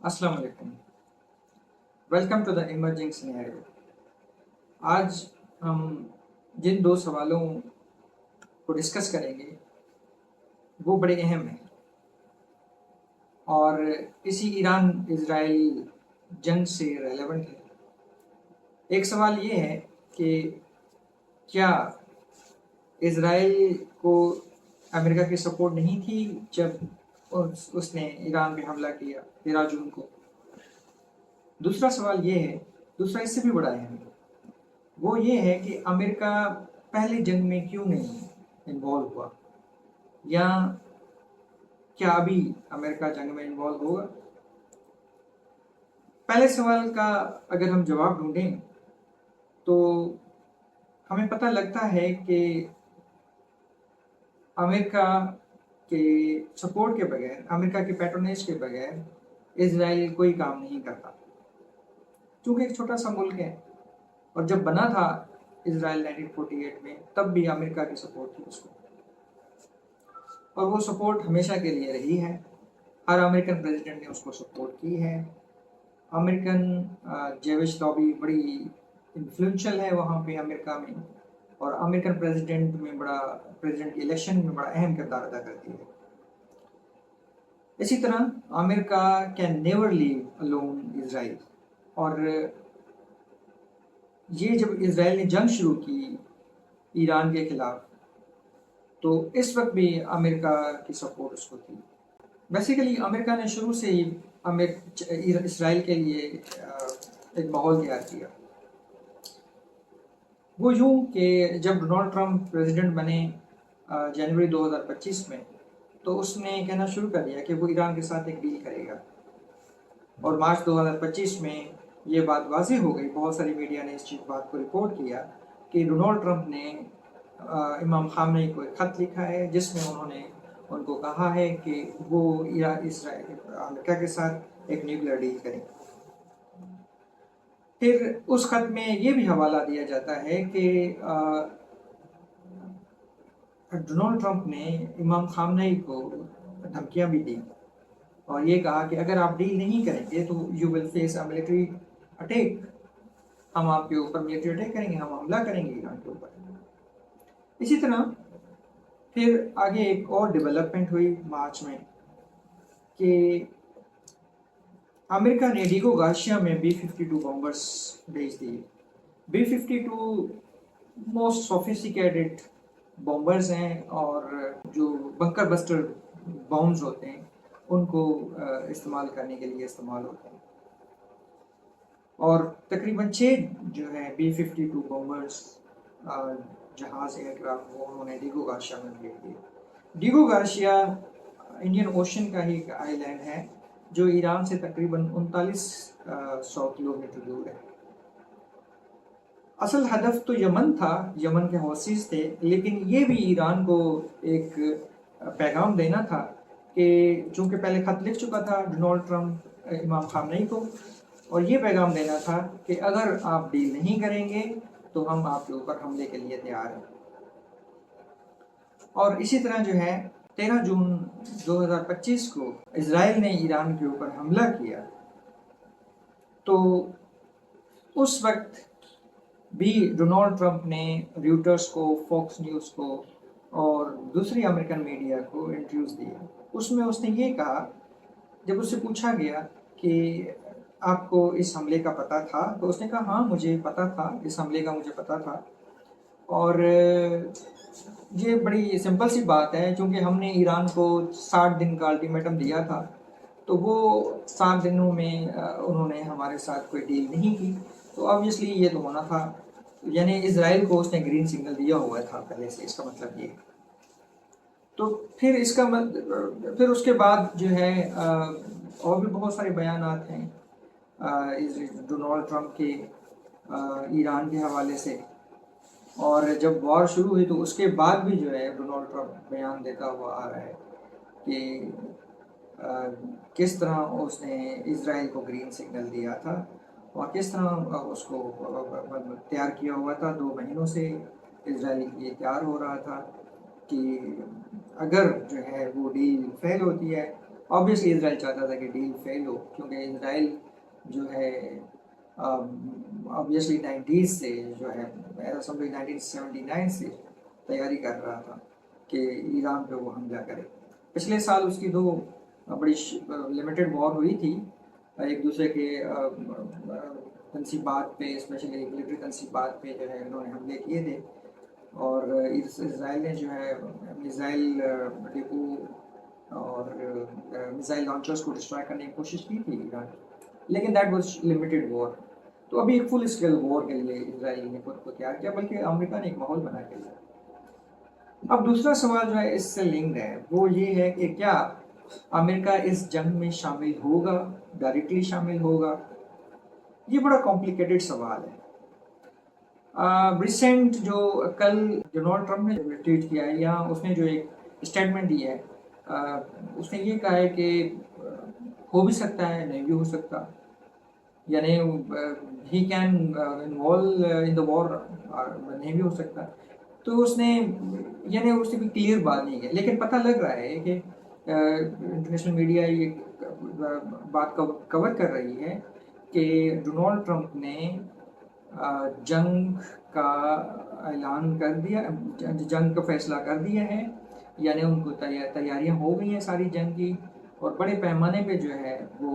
अस्सलाम वालेकुम। Welcome to the emerging scenario. आज हम जिन दो सवालों को डिस्कस करेंगे वो बड़े अहम हैं और इसी ईरान इजराइल जंग से रेलेवेंट है। एक सवाल ये है कि क्या इजराइल को अमेरिका की सपोर्ट नहीं थी जब उसने ईरान पे हमला किया 13 जून को। दूसरा सवाल ये है, दूसरा इससे भी बड़ा अहम है, वो ये है कि अमेरिका पहले जंग में क्यों नहीं इन्वॉल्व हुआ, या क्या अभी अमेरिका जंग में इन्वॉल्व होगा। पहले सवाल का अगर हम जवाब ढूंढें तो हमें पता लगता है कि अमेरिका के सपोर्ट के बगैर, अमेरिका के पैट्रोनेज के बगैर इजराइल कोई काम नहीं करता, क्योंकि एक छोटा सा मुल्क है। और जब बना था इजराइल 1948 में, तब भी अमेरिका की सपोर्ट थी उसको, और वो सपोर्ट हमेशा के लिए रही है। हर अमेरिकन प्रेसिडेंट ने उसको सपोर्ट की है। अमेरिकन जेविश लॉबी बड़ी इन्फ्लुएंशियल है वहाँ पे अमेरिका में, और अमेरिकन प्रेसिडेंट की इलेक्शन में बड़ा अहम किरदार अदा करती है। इसी तरह America can never leave alone Israel, और ये जब इजराइल ने जंग शुरू की ईरान के खिलाफ, तो इस वक्त भी अमेरिका की सपोर्ट उसको थी। बेसिकली अमेरिका ने शुरू से ही इसराइल के लिए एक माहौल तैयार किया। वो यूं कि जब डोनाल्ड ट्रंप प्रेसिडेंट बने जनवरी 2025 में, तो उसने कहना शुरू कर दिया कि वो ईरान के साथ एक डील करेगा, और मार्च 2025 में ये बात वाज़ेह हो गई। बहुत सारी मीडिया ने इस बात को रिपोर्ट किया कि डोनाल्ड ट्रंप ने इमाम खामेनी को एक ख़त लिखा है जिसमें उन्होंने उनको कहा है कि वो अमेरिका के साथ एक न्यूक्लियर डील करें। फिर उस खत में ये भी हवाला दिया जाता है कि डोनाल्ड ट्रंप ने इमाम खामेनी को धमकियां भी दी, और ये कहा कि अगर आप डील नहीं करेंगे तो you will face a military attack, हम आपके ऊपर मिलिट्री अटैक करेंगे, हम हमला करेंगे ईरान के ऊपर। इसी तरह फिर आगे एक और डेवलपमेंट हुई मार्च में कि अमेरिका ने डिगो गार्सिया में B-52 बॉम्बर्स भेज दिए। B-52 मोस्ट सोफिस्टिकेटेड बॉम्बर्स हैं, और जो बंकर बस्टर बॉम्ब्स होते हैं उनको इस्तेमाल करने के लिए इस्तेमाल होते हैं। और तकरीबन 6 जो है B-52 बॉम्बर्स जहाज़ एयरक्राफ्ट वो उन्होंने डिगो गार्सिया में भेज दिए। डिगो गार्सिया इंडियन ओशन का ही एक आइलैंड है जो ईरान से तकरीबन 3900 किलोमीटर दूर है। असल हदफ तो यमन था, यमन के हौसीज थे, लेकिन ये भी ईरान को एक पैगाम देना था कि चूँकि पहले खत लिख चुका था डोनाल्ड ट्रंप इमाम खामेनी को, और ये पैगाम देना था कि अगर आप डील नहीं करेंगे तो हम आपके ऊपर हमले के लिए तैयार हैं। और इसी तरह जो है 13 जून 2025 को इजराइल ने ईरान के ऊपर हमला किया, तो उस वक्त भी डोनाल्ड ट्रंप ने रॉयटर्स को, फॉक्स न्यूज़ को और दूसरी अमेरिकन मीडिया को इंटरव्यूज दिया। उसमें उसने ये कहा, जब उससे पूछा गया कि आपको इस हमले का पता था, तो उसने कहा हाँ मुझे पता था, इस हमले का मुझे पता था। और ये बड़ी सिंपल सी बात है, क्योंकि हमने ईरान को 60 दिन का अल्टीमेटम दिया था, तो वो 7 दिनों में उन्होंने हमारे साथ कोई डील नहीं की, तो ऑब्वियसली ये तो होना था। यानी इजराइल को उसने ग्रीन सिग्नल दिया हुआ था पहले से, इसका मतलब ये। तो फिर फिर उसके बाद जो है और भी बहुत सारे बयानात हैं डोनाल्ड ट्रंप के ईरान के हवाले से। और जब वॉर शुरू हुई तो उसके बाद भी जो है डोनाल्ड ट्रंप बयान देता हुआ आ रहा है कि किस तरह उसने इजराइल को ग्रीन सिग्नल दिया था, और किस तरह उसको तैयार किया हुआ था। 2 महीनों से इजराइल ये तैयार हो रहा था कि अगर जो है वो डील फेल होती है ऑब्वियसली इसराइल चाहता था कि डील फेल हो, क्योंकि इसराइल जो है ऑब्वियसली 90s से जो है असेंबली 1979 से तैयारी कर रहा था कि ईरान पे वो हमला करे। पिछले साल उसकी दो बड़ी लिमिटेड वॉर हुई थी एक दूसरे के तनसीबात पे, स्पेशली मिलिट्री तनसीबात पे जो है उन्होंने हमले किए थे, और इसराइल ने जो है मिसाइल डिपो और मिसाइल लॉन्चर्स को डिस्ट्रॉय करने की कोशिश की थी ईरान, लेकिन दैट वाज लिमिटेड वॉर। तो अभी एक फुल स्केल वॉर के लिए इसराइल ने खुद को तैयार किया, बल्कि अमेरिका ने एक माहौल बना के लिया। अब दूसरा सवाल जो है इससे लिंक्ड है, वो ये है कि क्या अमेरिका इस जंग में शामिल होगा, डायरेक्टली शामिल होगा? ये बड़ा कॉम्प्लिकेटेड सवाल है। रिसेंट जो कल डोनाल्ड ट्रंप ने ट्वीट किया है, या उसने जो एक स्टेटमेंट दिया है, उसने ये कहा है कि हो भी सकता है, नहीं भी हो सकता, यानी he can involve in the war, नहीं भी हो सकता। तो उसने यानी उससे भी क्लियर बात नहीं है, लेकिन पता लग रहा है कि इंटरनेशनल मीडिया ये बात कवर कर रही है कि डोनाल्ड ट्रंप ने जंग का ऐलान कर दिया, जंग का फैसला कर दिया है, यानी उनको तैयारियां हो गई हैं सारी जंग की, और बड़े पैमाने पे जो है वो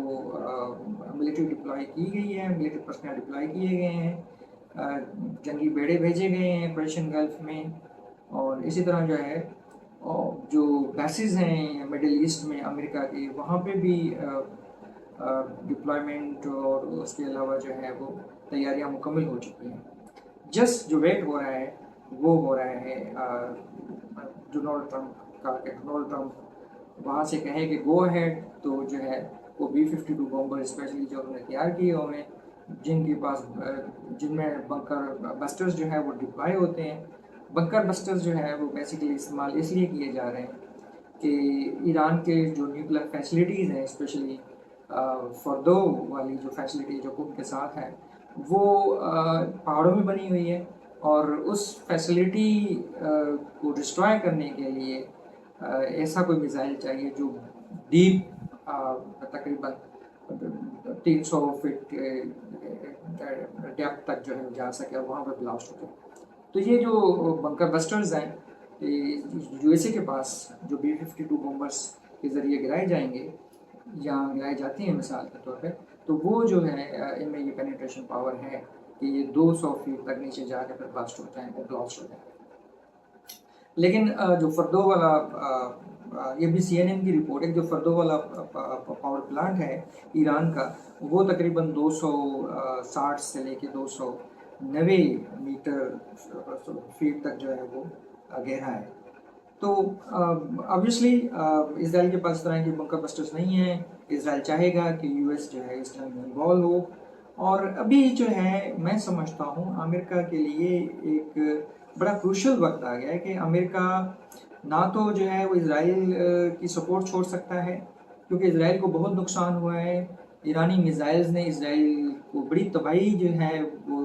मिलिट्री डिप्लॉय की गई है, मिलिट्री पर्सनल डिप्लॉय किए गए हैं, जंगी बेड़े भेजे गए हैं पर्शियन गल्फ में, और इसी तरह जो है जो बेसिस हैं मिडिल ईस्ट में अमेरिका के, वहाँ पे भी डिप्लॉयमेंट और उसके अलावा जो है वो तैयारियां मुकम्मल हो चुकी हैं। जस्ट जो वेट हो रहा है वो हो रहा है डोनाल्ड ट्रंप का, कि डोनाल्ड ट्रंप वहाँ से कहे कि गो अहेड, तो जो है वो B-52 बॉम्बर स्पेशली जो उन्होंने तैयार किए हुए हैं, जिनके पास जिनमें बंकर बस्टर्स जो है वो डिप्लॉय होते हैं। बंकर बस्टर्स जो है वो बेसिकली इस्तेमाल इसलिए किए जा रहे हैं कि ईरान के जो न्यूक्लियर फैसिलिटीज़ हैं, स्पेशली फर्दो वाली जो फैसिलिटी जो उनके साथ है, वो पहाड़ों में बनी हुई है, और उस फैसिलिटी को डिस्ट्रॉय करने के लिए ऐसा कोई मिसाइल चाहिए जो डीप तकरीबन 300 फीट डेप्थ तक जो है जा सके और वहाँ पर ब्लास्ट होते हैं। तो ये जो बंकर बस्टर्स हैं USA के पास, जो B-52 बॉम्बर्स के ज़रिए गिराए जाएंगे या गिराई जाती हैं मिसाल के तौर पे, तो वो जो है इनमें ये पेनिट्रेशन पावर है कि ये 200 फीट तक नीचे जाकर फिर ब्लास्ट हो जाएंगे, ब्लास्ट हो जाएंगे। लेकिन जो फर्दो वाला ये भी CNN की रिपोर्ट है, जो फर्दो वाला पावर प्लांट है ईरान का, वो तकरीबन 260 से लेके 290 मीटर फीट तक जो है वो गहरा है। तो ऑब्वियसली इसराइल के पास इस तरह के बंकर बस्टर्स नहीं है। इसराइल चाहेगा कि US जो है इस जंग में इन्वॉल्व हो, और अभी जो है मैं समझता हूँ अमेरिका के लिए एक बड़ा क्रूशल वक्त आ गया है कि अमेरिका ना तो जो है वो इसराइल की सपोर्ट छोड़ सकता है, क्योंकि इसराइल को बहुत नुकसान हुआ है। ईरानी मिसाइल्स ने इसराइल को बड़ी तबाही जो है वो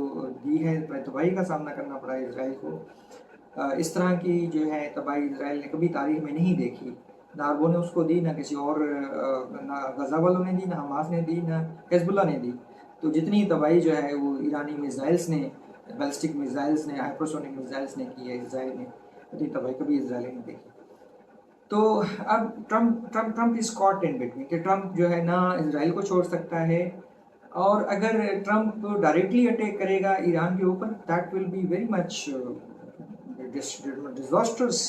दी है, तबाही का सामना करना पड़ा है इसराइल को। इस तरह की जो है तबाही इसराइल ने कभी तारीख में नहीं देखी, ना अरबों ने उसको दी, ना किसी और, ना गजा वालों ने दी, ना हमास ने दी, ना हिजबुल्ला ने दी। तो जितनी तबाही जो है वो ईरानी मिसाइल्स ने, बैलिस्टिक मिसाइल्स ने, हाइपरसोनिक मिसाइल्स ने की है इसराइल ने, इतनी तबाही कभी इसराइल ने देखी। तो अब Trump is caught in between, कि ट्रंप जो है ना इसराइल को छोड़ सकता है, और अगर ट्रंप डायरेक्टली अटैक करेगा ईरान के ऊपर, that will be very much disasters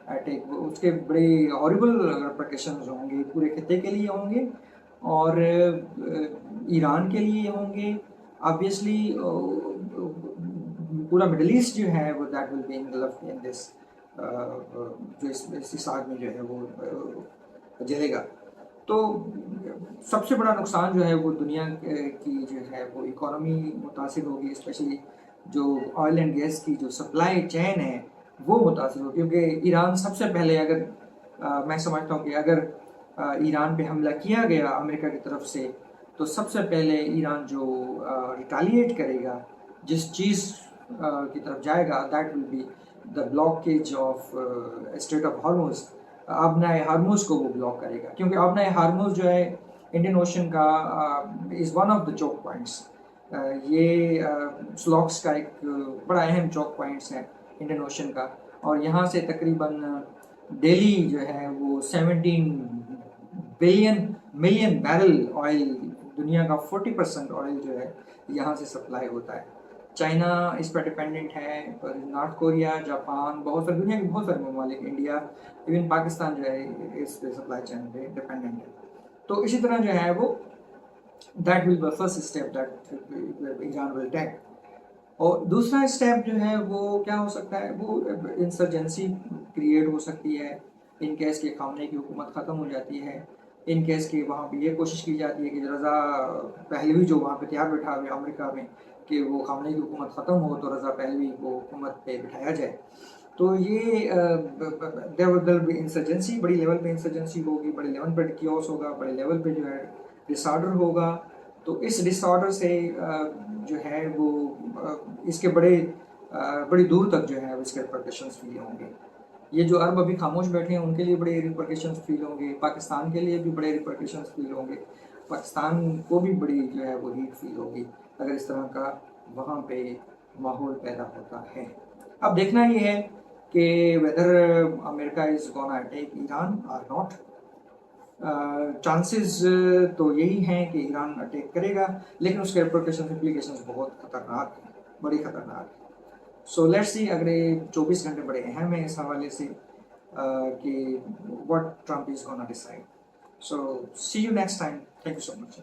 attack, उसके बड़े हॉरिबल रिपरकशंस होंगे, पूरे खित्ते के लिए होंगे और ईरान के लिए होंगे। ऑब्वियसली पूरा मिडिल ईस्ट जो है वो that will B involved in this, जो इस आग में जो है वो जलेगा। तो सबसे बड़ा नुकसान जो है वो दुनिया की जो है वो इकोनॉमी मुतासिर होगी, स्पेशली जो ऑयल एंड गैस की जो सप्लाई चेन है वो मुतासिर होगी, क्योंकि ईरान सबसे पहले, अगर मैं समझता हूँ कि अगर ईरान पे हमला किया गया अमेरिका की तरफ से, तो सबसे पहले ईरान जो रिटालिएट करेगा, जिस चीज़ की तरफ जाएगा, that will be the blockage of strait of Hormuz, आबनाए हार्मोज को वो ब्लॉक करेगा, क्योंकि आबनाए हार्मोज जो है इंडियन ओशन का is one of the choke points. ये स्लॉक्स का एक बड़ा अहम चौक पॉइंट्स है इंडियन ओशन का, और यहाँ से तकरीबन डेली जो है वो 17 मिलियन बैरल ऑयल, दुनिया का 40% ऑयल जो है यहाँ से सप्लाई होता है। चाइना इस पर डिपेंडेंट है, पर नॉर्थ कोरिया, जापान, बहुत सारे दुनिया के बहुत सारे ममालिक, इंडिया, इवन पाकिस्तान जो है इस पे सप्लाई चैन पे डिपेंडेंट है। तो इसी तरह जो है वो that will be first step that Iran will take. और दूसरा स्टेप जो है वो क्या हो सकता है, वो इंसर्जेंसी क्रिएट हो सकती है इन केस के खामने की हुकूमत ख़त्म हो जाती है, इन केस के वहाँ पे ये कोशिश की जाती है कि रज़ा पहलवी जो वहाँ पे तैयार बैठा हुआ है अमेरिका में कि वो खामने की हुकूमत ख़त्म हो तो रज़ा पहलवी को हुकूमत पे बिठाया जाए। तो ये देयर बी इंसर्जेंसी, बड़ी लेवल पे इंसर्जेंसी होगी, बड़े लेवल पे कियोस होगा, बड़े लेवल पे जो है डिसऑर्डर होगा। तो इस डिसऑर्डर से जो है वो इसके बड़ी दूर तक जो है इसके रिपरकशंस फील होंगे। ये जो अरब अभी खामोश बैठे हैं उनके लिए बड़े रिपरकशंस फील होंगे, पाकिस्तान के लिए भी बड़े रिपरकशंस फील होंगे, पाकिस्तान को भी बड़ी जो है वो हीट फील होगी अगर इस तरह का वहाँ पे माहौल पैदा होता है। अब देखना ये है कि whether America is gonna attack Iran और नॉट। चांसेस तो यही हैं कि ईरान अटैक करेगा, लेकिन उसके रिपरकशंस इम्प्लीकेशंस बहुत ख़तरनाक हैं, बड़ी ख़तरनाक है। सो लेट्स सी, अगले 24 घंटे बड़े अहम हैं इस हवाले से कि what Trump is gonna decide. So see you next time, thank you so much.